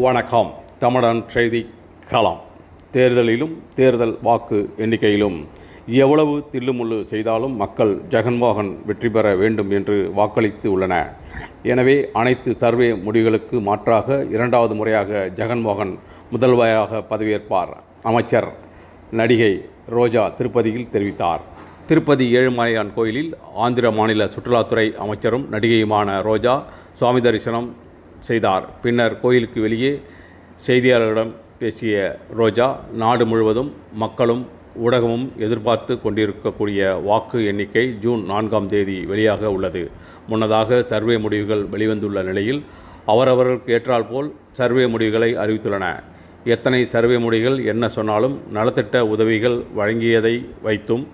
வணக்கம். தமிழன் செய்தி களம். தேர்தலிலும் தேர்தல் வாக்கு எண்ணிக்கையிலும் எவ்வளவு தில்லுமுள்ளு செய்தாலும் மக்கள் ஜெகன்மோகன் வெற்றி பெற வேண்டும் என்று வாக்களித்து உள்ளனர். எனவே அனைத்து சர்வே முடிவுகளுக்கு மாற்றாக இரண்டாவது முறையாக ஜெகன்மோகன் முதல்வராக பதவியேற்பார். அமைச்சர் நடிகை ரோஜா திருப்பதியில் தெரிவித்தார். திருப்பதி ஏழுமலையான் கோயிலில் ஆந்திர மாநில சுற்றுலாத்துறை அமைச்சரும் நடிகையுமான ரோஜா சுவாமி தரிசனம் செய்தார். பின்னர் கோயிலுக்கு வெளியே செய்தியாளர்களிடம் பேசிய ரோஜா, நாடு முழுவதும் மக்களும் ஊடகமும் எதிர்பார்த்து கொண்டிருக்கக்கூடிய வாக்கு எண்ணிக்கை ஜூன் 4ஆம் தேதி வெளியாக உள்ளது. முன்னதாக சர்வே முடிவுகள் வெளிவந்துள்ள நிலையில் அவரவர்களுக்கு ஏற்றால் போல் சர்வே முடிவுகளை அறிவித்துள்ளன. எத்தனை சர்வே முடிவுகள் என்ன சொன்னாலும் நலத்திட்ட உதவிகள் வழங்கியதை வைத்தும்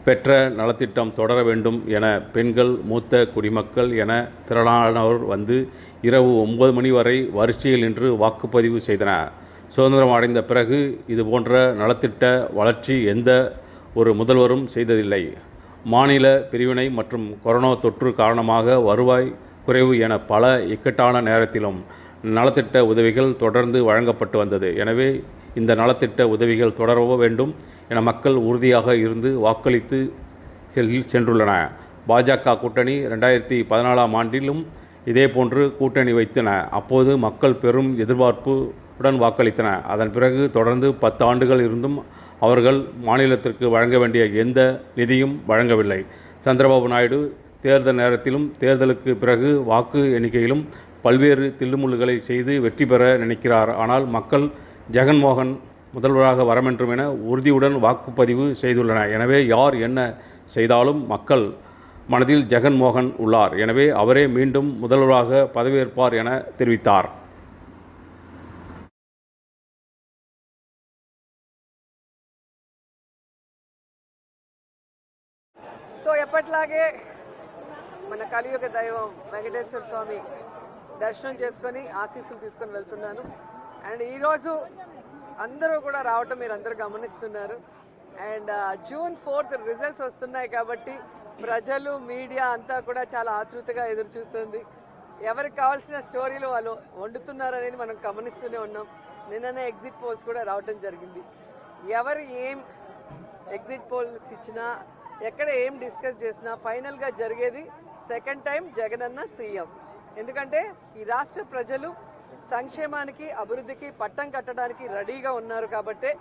பெற்ற நலத்திட்டம் தொடர வேண்டும் என பெண்கள், மூத்த குடிமக்கள் என திரளானோர் வந்து இரவு 9 மணி வரை வரிசையில் நின்று வாக்குப்பதிவு செய்தனர். சுதந்திரம் அடைந்த பிறகு இதுபோன்ற நலத்திட்ட வளர்ச்சி எந்த ஒரு முதல்வரும் செய்ததில்லை. மாநில பிரிவினை மற்றும் கொரோனா தொற்று காரணமாக வருவாய் குறைவு என பல இக்கட்டான நேரத்திலும் நலத்திட்ட உதவிகள் தொடர்ந்து வழங்கப்பட்டு வந்தது. எனவே இந்த நலத்திட்ட உதவிகள் தொடரவோ வேண்டும் என மக்கள் உறுதியாக இருந்து வாக்களித்து சென்றுள்ளன. பாஜக கூட்டணி 2014ஆம் ஆண்டிலும் இதேபோன்று கூட்டணி வைத்தன. அப்போது மக்கள் பெரும் எதிர்பார்ப்புடன் வாக்களித்தனர். அதன் பிறகு தொடர்ந்து 10 ஆண்டுகள் இருந்தும் அவர்கள் மாநிலத்திற்கு வழங்க வேண்டிய எந்த நிதியும் வழங்கவில்லை. சந்திரபாபு நாயுடு தேர்தல் நேரத்திலும் தேர்தலுக்கு பிறகு வாக்கு எண்ணிக்கையிலும் பல்வேறு தில்லுமுள்ளுகளை செய்து வெற்றி பெற நினைக்கிறார். ஆனால் மக்கள் ஜெகன்மோகன் முதல்வராக வரவேண்டும் என உறுதியுடன் வாக்குப்பதிவு செய்துள்ளனர். எனவே யார் என்ன செய்தாலும் மக்கள் மனதில் ஜெகன்மோகன் உள்ளார். எனவே அவரே மீண்டும் முதல்வராக பதவியேற்பார் என தெரிவித்தார். ఎప్పట్లాగే మన కలియుగ దైవం వెంకటేశ్వర స్వామి దర్శనం చేసుకొని ఆశీస్సులు తీసుకొని వెళ్తున్నాను. అండ్ ఈరోజు అందరూ కూడా రావటం మీరు అందరూ గమనిస్తున్నారు. అండ్ జూన్ 4th రిజల్ట్స్ వస్తున్నాయి కాబట్టి ప్రజలు, మీడియా అంతా కూడా చాలా ఆతృతగా ఎదురు చూస్తుంది. ఎవరికి కావాల్సిన స్టోరీలు వాళ్ళు వండుతున్నారు అనేది మనం గమనిస్తూనే ఉన్నాం. నిన్ననే ఎగ్జిట్ పోల్స్ కూడా రావటం జరిగింది. ఎవరు ఏం ఎగ్జిట్ పోల్స్ ఇచ్చినా, ఎక్కడ ఏం డిస్కస్ చేసినా ఫైనల్గా జరిగేది సెకండ్ టైం జగనన్న సీఎం. ఎందుకంటే ఈ రాష్ట్ర ప్రజలు సంక్షేమానికి, అభివృద్ధికి పట్టం కట్టడానికి రెడీగా ఉన్నారు. కాబట్టి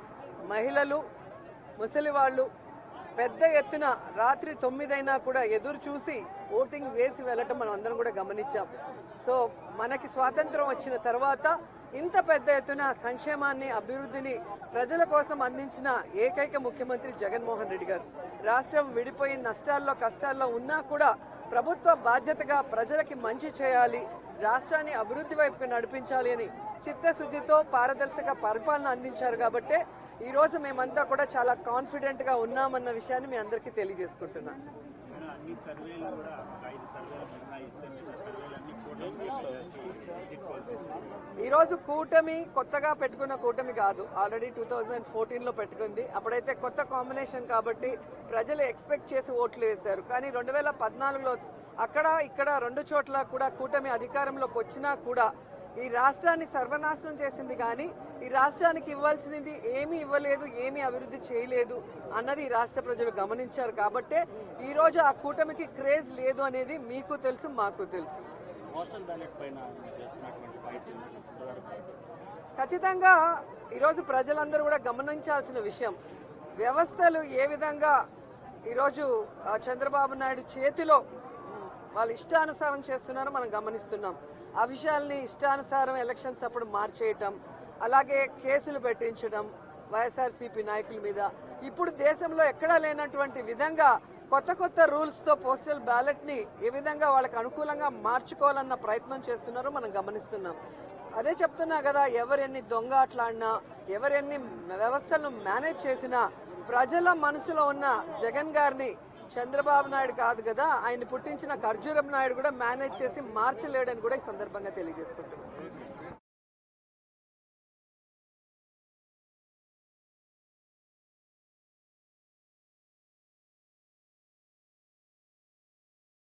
మహిళలు, ముసలి వాళ్ళు పెద్ద ఎత్తున రాత్రి 9 అయినా కూడా ఎదురు చూసి ఓటింగ్ వేసి వెళ్ళటం మనం అందరం కూడా గమనించాం. సో మనకి స్వాతంత్రం వచ్చిన తర్వాత ఇంత పెద్ద ఎత్తున సంక్షేమాన్ని, అభివృద్ధిని ప్రజల కోసం అందించిన ఏకైక ముఖ్యమంత్రి జగన్మోహన్ రెడ్డి గారు. రాష్ట్రం విడిపోయి నష్టాల్లో, కష్టాల్లో ఉన్నా కూడా ప్రభుత్వ బాధ్యతగా ప్రజలకి మంచి చేయాలి, రాష్ట్రాన్ని అభివృద్ధి వైపుకు నడిపించాలి అని చిత్తశుద్ధితో పారదర్శక పరిపాలన అందించారు. కాబట్టి ఈరోజు మేమంతా కూడా చాలా కాన్ఫిడెంట్గా ఉన్నామన్న విషయాన్ని మీ అందరికీ తెలియజేసుకుంటున్నాను. ఈరోజు కూటమి కొత్తగా పెట్టుకున్న కూటమి కాదు, ఆల్రెడీ 2014లో పెట్టుకుంది. అప్పుడైతే కొత్త కాంబినేషన్ కాబట్టి ప్రజలు ఎక్స్పెక్ట్ చేసి ఓట్లు వేశారు. కానీ 2014లో అక్కడ ఇక్కడ 2 చోట్ల కూడా కూటమి అధికారంలోకి వచ్చినా కూడా ఈ రాష్ట్రాన్ని సర్వనాశనం చేసింది. కానీ ఈ రాష్ట్రానికి ఇవ్వాల్సినది ఏమీ ఇవ్వలేదు, ఏమీ అభివృద్ధి చేయలేదు అన్నది ఈ రాష్ట్ర ప్రజలు గమనించారు. కాబట్టి ఈరోజు ఆ కూటమికి క్రేజ్ లేదు అనేది మీకు తెలుసు, మాకు తెలుసు. ఖచ్చితంగా ఈరోజు ప్రజలందరూ కూడా గమనించాల్సిన విషయం, వ్యవస్థలు ఏ విధంగా ఈరోజు చంద్రబాబు నాయుడు చేతిలో వాళ్ళు ఇష్టానుసారం చేస్తున్నారో మనం గమనిస్తున్నాం. ఆ విషయాల్ని ఇష్టానుసారం ఎలక్షన్స్ అప్పుడు మార్చేయటం, అలాగే కేసులు పెట్టించడం వైఎస్ఆర్సీపీ నాయకుల మీద. ఇప్పుడు దేశంలో ఎక్కడా లేనటువంటి విధంగా కొత్త కొత్త రూల్స్తో పోస్టల్ బ్యాలెట్ని ఏ విధంగా వాళ్ళకి అనుకూలంగా మార్చుకోవాలన్న ప్రయత్నం చేస్తున్నారో మనం గమనిస్తున్నాం. అదే చెప్తున్నా కదా, ఎవరెన్ని దొంగ ఆటలాడినా, ఎవరెన్ని వ్యవస్థలను మేనేజ్ చేసినా ప్రజల మనసులో ఉన్న జగన్ గారిని చంద్రబాబు నాయుడు కాదు కదా, ఆయన పుట్టించిన ఖర్జూరం నాయుడు కూడా మేనేజ్ చేసి మార్చలేడని కూడా ఈ సందర్భంగా తెలియజేసుకుంటున్నాను.